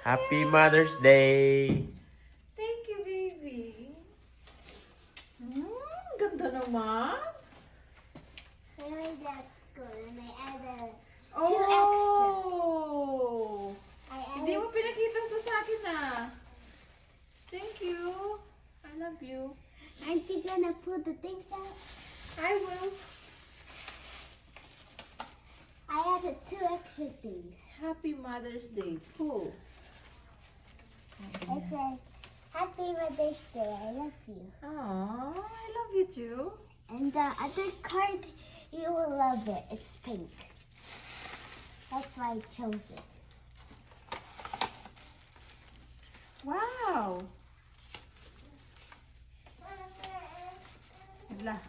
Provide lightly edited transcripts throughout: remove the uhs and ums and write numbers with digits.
Happy Mother's Day! Thank you, baby. Ganda naman. Maybe that's good. And I added Oh! two extra. I Hindi mo added pinakita to sa akin ah. Thank you. I love you. Aren't you gonna put the things out? I will. I added two extra things. Happy Mother's Day. Cool. It says, Happy Mother's Day, I love you. Aww, I love you too. And the other card, you will love it. It's pink. That's why I chose it. Wow. Hala.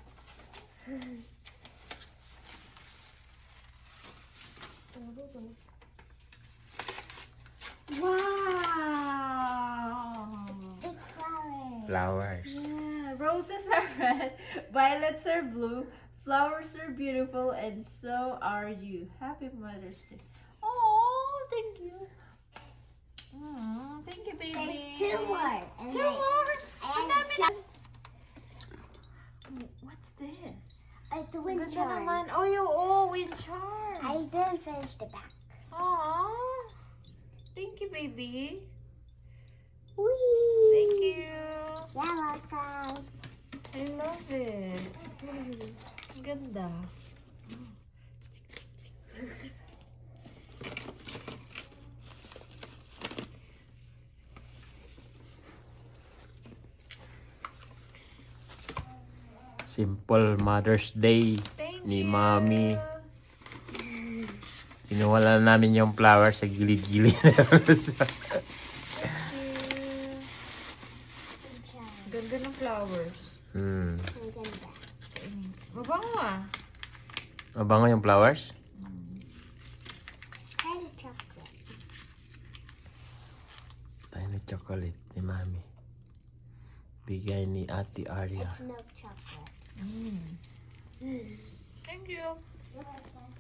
Wow. Big flower. Flowers. Yeah, roses are red, violets are blue, flowers are beautiful, and so are you. Happy Mother's Day. Oh, thank you. Thank you, baby. There's two more. And Two I- more. I Ang added dami na- What's this? It's the Ang wind ganda charm. naman. Wind charm. I didn't finish the back. Aww. Thank you, baby. Whee! Thank you. You're welcome. I love it. Ang ganda. Simple Mother's Day Thank ni you. Mommy. Sinuwala namin yung flowers sa gilid-gilid. Good job. Ganda ng flowers. Ang ganda. Mabango ah. Mabango yung flowers? Kind of chocolate. Tiny chocolate ni Mami. Bigay ni Ate Arya. It's milk chocolate. Thank you. You're welcome.